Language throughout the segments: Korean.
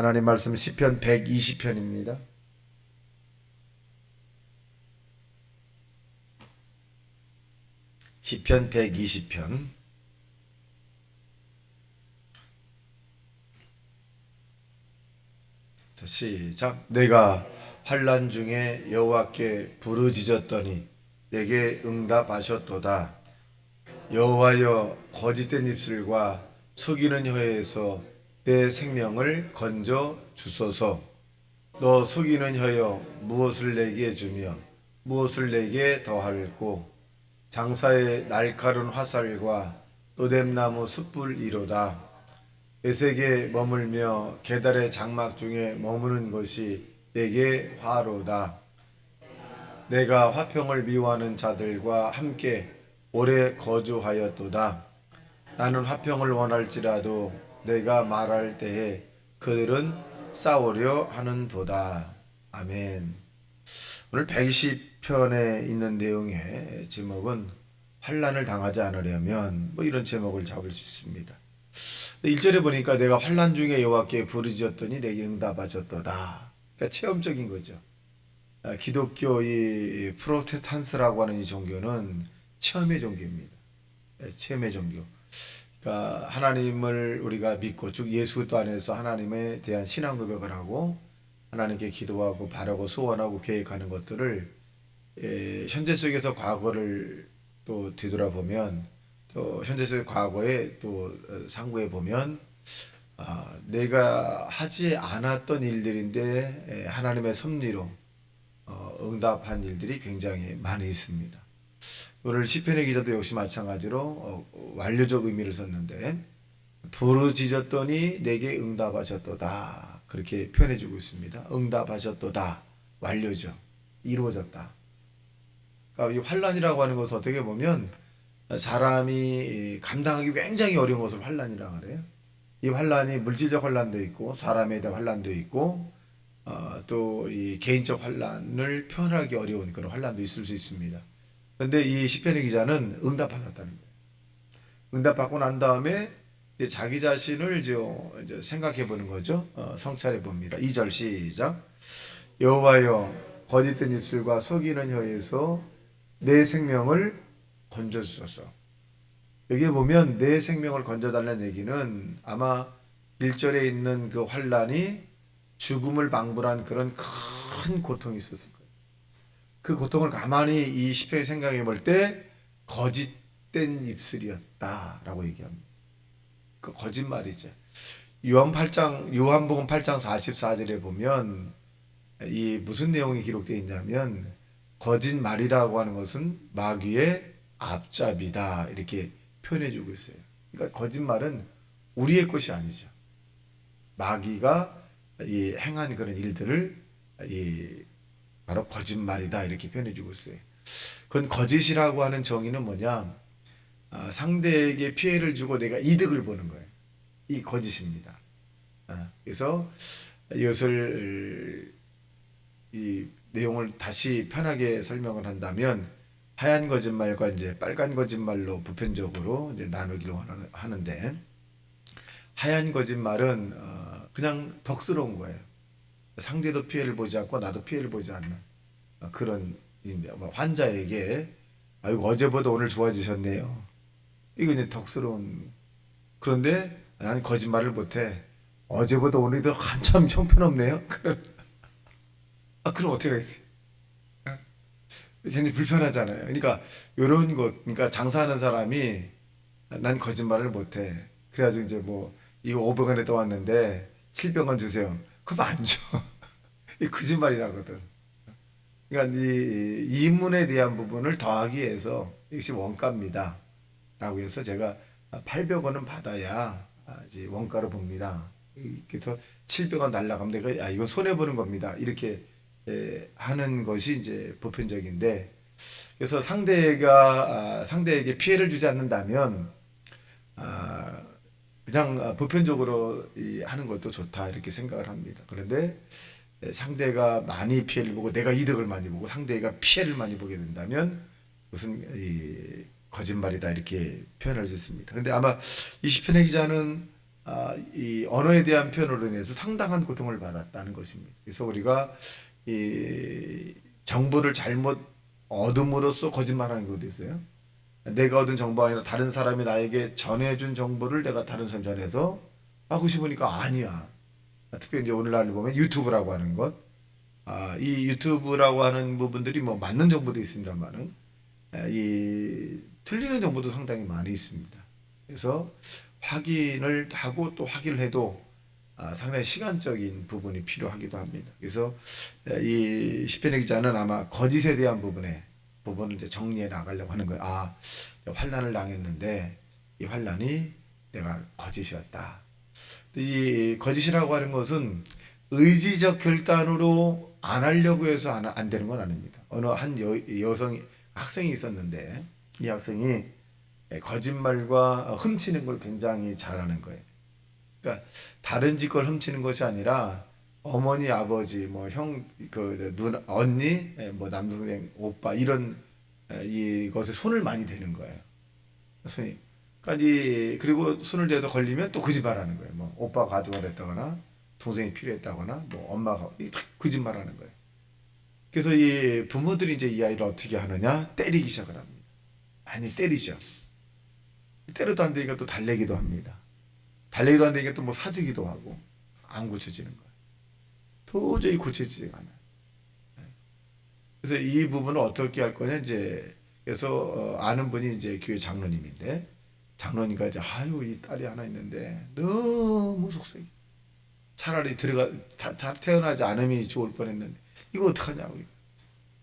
하나님 말씀 시편 120편입니다. 시편 120편. 시작. 내가 환난 중에 여호와께 부르짖었더니 내게 응답하셨도다. 여호와여, 거짓된 입술과 속이는 혀에서 내 생명을 건져 주소서. 너 속이는 혀여, 무엇을 내게 주며 무엇을 내게 더할꼬. 장사의 날카로운 화살과 노뎀나무 숯불이로다. 에색에 머물며 계달의 장막 중에 머무는 것이 내게 화로다. 내가 화평을 미워하는 자들과 함께 오래 거주하였도다. 나는 화평을 원할지라도 내가 말할 때에 그들은 싸우려 하는도다. 아멘. 오늘 120편에 있는 내용의 제목은 환난을 당하지 않으려면 이런 제목을 잡을 수 있습니다. 1절에 보니까 내가 환난 중에 여호와께 부르짖었더니 내게 응답하셨도다. 그러니까 체험적인 거죠. 기독교 이 프로테스탄트라고 하는 이 종교는 체험의 종교입니다. 체험의 종교. 그러니까 하나님을 우리가 믿고 즉 예수 그리스도 안에서 하나님에 대한 신앙 고백을 하고 하나님께 기도하고 바라고 소원하고 계획하는 것들을 현재 속에서 과거를 또 되돌아보면 또 현재 속의 과거에 또 상고해 보면 내가 하지 않았던 일들인데 하나님의 섭리로 응답한 일들이 굉장히 많이 있습니다. 오늘 시편의 기자도 역시 마찬가지로 완료적 의미를 썼는데 부르짖었더니 내게 응답하셨도다. 그렇게 표현해주고 있습니다. 응답하셨도다. 완료죠. 이루어졌다. 그러니까 이 환난이라고 하는 것은 어떻게 보면 사람이 감당하기 굉장히 어려운 것을 환난이라고 그래요. 이 환난이 물질적 환난도 있고 사람에 대한 환난도 있고 또 이 개인적 환난을 표현하기 어려운 그런 환난도 있을 수 있습니다. 그런데 이 시편의 기자는 응답받았다는 거예요. 응답받고 난 다음에 이제 자기 자신을 이제 생각해 보는 거죠. 성찰해 봅니다. 2절 시작. 여호와여, 거짓된 입술과 속이는 혀에서 내 생명을 건져주소서. 여기 보면 내 생명을 건져달라는 얘기는 아마 1절에 있는 그 환란이 죽음을 방불한 그런 큰 고통이 있었을 거예요. 그 고통을 가만히 이 시편이 생각해 볼 때 거짓된 입술이었다라고 얘기합니다. 그 거짓말이죠. 요한복음 8장 44절에 보면 이 무슨 내용이 기록되어 있냐면 거짓말이라고 하는 것은 마귀의 앞잡이다 이렇게 표현해 주고 있어요. 그러니까 거짓말은 우리의 것이 아니죠. 마귀가 이 행한 그런 일들을 바로 거짓말이다 이렇게 표현해 주고 있어요. 그건 거짓이라고 하는 정의는 뭐냐? 상대에게 피해를 주고 내가 이득을 보는 거예요. 이 거짓입니다. 그래서 이것을 이 내용을 다시 편하게 설명을 한다면 하얀 거짓말과 이제 빨간 거짓말로 보편적으로 이제 나누기로 하는데 하얀 거짓말은 그냥 덕스러운 거예요. 상대도 피해를 보지 않고 나도 피해를 보지 않는 그런 일인데 환자에게 아이고 어제보다 오늘 좋아지셨네요. 이거 이제 덕스러운. 그런데 나는 거짓말을 못해. 어제보다 오늘이 더 한참 형편없네요. 그럼 어떻게 하겠어요? 굉장히 불편하잖아요. 그러니까 이런 것, 그러니까 장사하는 사람이 난 거짓말을 못해. 그래가지고 이제 뭐 이거 500원에 떠왔는데 700원 주세요. 그럼 안 줘. 이 거짓말이라거든. 그러니까 이 인문에 대한 부분을 더하기 위해서 역시 원가입니다. 라고 해서 제가 800원은 받아야 이제 원가로 봅니다. 그래서 700원 날라가면 내가 이건 손해보는 겁니다. 이렇게 하는 것이 이제 보편적인데 그래서 상대에게 피해를 주지 않는다면 그냥 보편적으로 하는 것도 좋다 이렇게 생각을 합니다. 그런데 상대가 많이 피해를 보고 내가 이득을 많이 보고 상대가 피해를 많이 보게 된다면 무슨 거짓말이다 이렇게 표현할 수 있습니다. 근데 아마 이 시편의 기자는 이 언어에 대한 표현으로 인해서 상당한 고통을 받았다는 것입니다. 그래서 우리가 이 정보를 잘못 얻음으로써 거짓말하는 것도 있어요. 내가 얻은 정보가 아니라 다른 사람이 나에게 전해준 정보를 내가 다른 사람 전해서 하고 싶으니까 아니야. 특히 이제 오늘날 보면 유튜브라고 하는 것, 이 유튜브라고 하는 부분들이 뭐 맞는 정보도 있습니다만은 이 틀리는 정보도 상당히 많이 있습니다. 그래서 확인을 하고 또 확인을 해도 상당히 시간적인 부분이 필요하기도 합니다. 그래서 이 시편의 기자는 아마 거짓에 대한 부분을 이제 정리해 나가려고 하는 거예요. 환난을 당했는데 이 환난이 내가 거짓이었다. 이 거짓이라고 하는 것은 의지적 결단으로 안 하려고 해서 안 되는 건 아닙니다. 어느 한 여성 학생이 있었는데 이 학생이 거짓말과 훔치는 걸 굉장히 잘하는 거예요. 그러니까 다른 집 걸 훔치는 것이 아니라 어머니, 아버지, 뭐 형, 누나, 언니, 뭐 남동생, 오빠 이런 이것에 손을 많이 대는 거예요. 손이. 그러니까 그리고 손을 대서 걸리면 또 거짓말하는 거예요. 뭐 오빠가 가져가랬다거나 동생이 필요했다거나 뭐 엄마가 거짓말하는 거예요. 그래서 이 부모들이 이제 이 아이를 어떻게 하느냐? 때리기 시작을 합니다. 많이 때리죠. 때려도 안 되니까 또 달래기도 합니다. 달래기도 안 되니까 또 뭐 사주기도 하고 안 고쳐지는 거예요. 도저히 고쳐지지가 않아요. 그래서 이 부분을 어떻게 할 거냐 이제 그래서 아는 분이 이제 교회 장로님인데 장로님과 이제 아유 이 딸이 하나 있는데 너무 속썩이 차라리 태어나지 않음이 좋을 뻔했는데 이거 어떡하냐고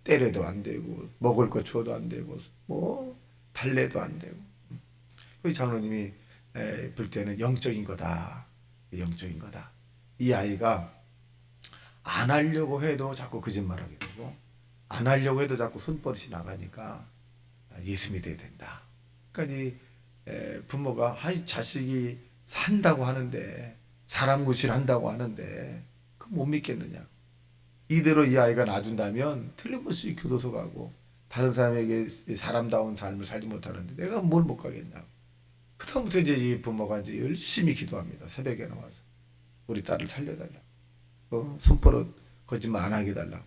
때려도 안 되고 먹을 거 줘도 안 되고 뭐 달래도 안 되고 그 장로님이 볼 때는 영적인 거다. 영적인 거다. 이 아이가 안 하려고 해도 자꾸 거짓말하게 되고 안 하려고 해도 자꾸 손버릇이 나가니까 예수 믿어야 된다. 그러니까 이 부모가 자식이 산다고 하는데 사람 구실 한다고 하는데 그 못 믿겠느냐. 이대로 이 아이가 놔둔다면 틀림없이 교도소 가고 다른 사람에게 사람다운 삶을 살지 못하는데 내가 뭘 못 가겠냐고. 그다음부터 이제 이 부모가 이제 열심히 기도합니다. 새벽에 나와서 우리 딸을 살려달라고. 손버릇 거짓말 안 하게 달라고.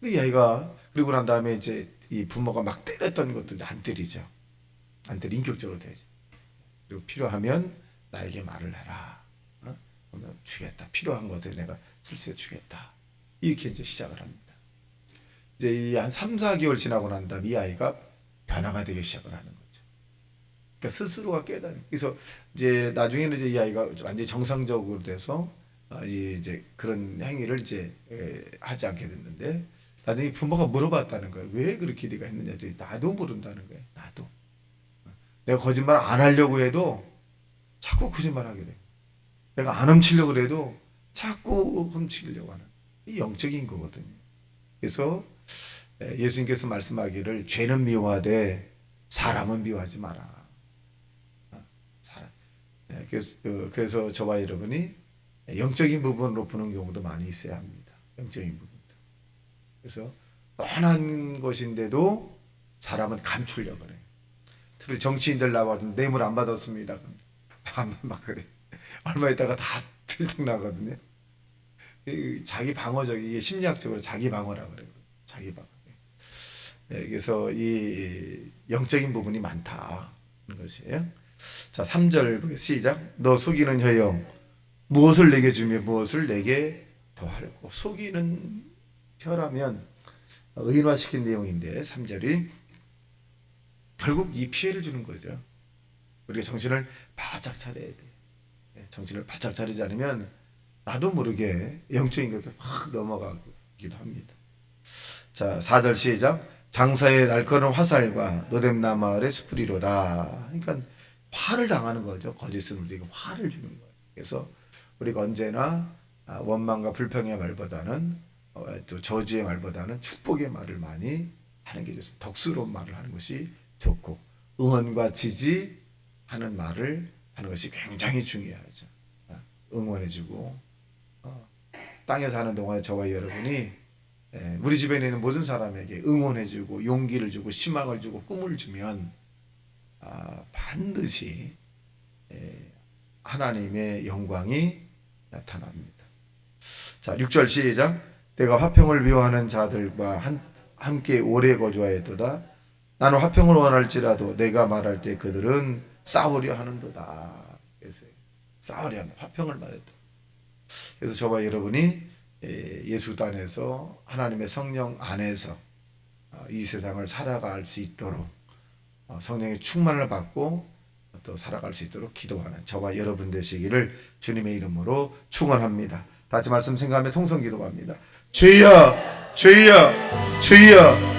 근데 이 아이가 그리고 난 다음에 이제 이 부모가 막 때렸던 것도 안 때리죠. 안 때리 인격적으로 되죠. 그리고 필요하면 나에게 말을 해라. 그러면 주겠다. 필요한 것을 내가 술세 주겠다. 이렇게 이제 시작을 합니다. 이제 이 한 3, 4개월 지나고 난 다음 이 아이가 변화가 되기 시작을 하는 거죠. 그러니까 스스로가 깨달은. 그래서 이제 나중에는 이제 이 아이가 완전히 정상적으로 돼서 이제 그런 행위를 이제 하지 않게 됐는데 나중에 부모가 물어봤다는 거예요. 왜 그렇게 네가 했느냐. 나도 모른다는 거예요. 나도. 내가 거짓말 안 하려고 해도 자꾸 거짓말하게 돼. 내가 안 훔치려고 해도 자꾸 훔치려고 하는. 이 영적인 거거든요. 그래서 예수님께서 말씀하기를 죄는 미워하되 사람은 미워하지 마라. 그래서 저와 여러분이 영적인 부분으로 보는 경우도 많이 있어야 합니다. 영적인 부분. 그래서 뻔한 것인데도 사람은 감추려고 그래. 특히 정치인들 나와서 뇌물 안 받았습니다. 막 그래. 얼마 있다가 다 들통나거든요. 자기 방어적, 이게 심리학적으로 자기 방어라고 그래요. 자기 방어. 그래서 이 영적인 부분이 많다는 것이에요. 자, 3절 보겠습니다. 시작. 너 속이는 혀여 무엇을 내게 주며 무엇을 내게 더하려고. 속이는 혀라면 의인화시킨 내용인데 3절이 결국 이 피해를 주는 거죠. 우리가 정신을 바짝 차려야 돼. 정신을 바짝 차리지 않으면 나도 모르게 영적인 것을 확 넘어가기도 합니다. 자, 4절 시작. 장사의 날카로운 화살과 노뎀나 마을의 수풀이로다. 그러니까 화를 당하는 거죠. 거짓은 우리가 화를 주는 거예요. 그래서 우리가 언제나 원망과 불평의 말보다는 또 저주의 말보다는 축복의 말을 많이 하는 게 좋습니다. 덕스러운 말을 하는 것이 좋고 응원과 지지하는 말을 하는 것이 굉장히 중요하죠. 응원해주고 땅에 사는 동안에 저와 여러분이 우리 주변에 있는 모든 사람에게 응원해주고 용기를 주고 희망을 주고 꿈을 주면 반드시 하나님의 영광이 나타납니다. 자, 6절 시작. 내가 화평을 미워하는 자들과 함께 오래 거주하였도다. 나는 화평을 원할지라도 내가 말할 때 그들은 싸우려 하는도다. 그래서 싸우려 하는 화평을 말했다. 그래서 저와 여러분이 예수 안에서 하나님의 성령 안에서 이 세상을 살아갈 수 있도록 성령의 충만을 받고 또 살아갈 수 있도록 기도하는 저와 여러분 되시기를 주님의 이름으로 축원합니다. 다시 말씀 생각하며 통성 기도합니다. 주여 주여 주여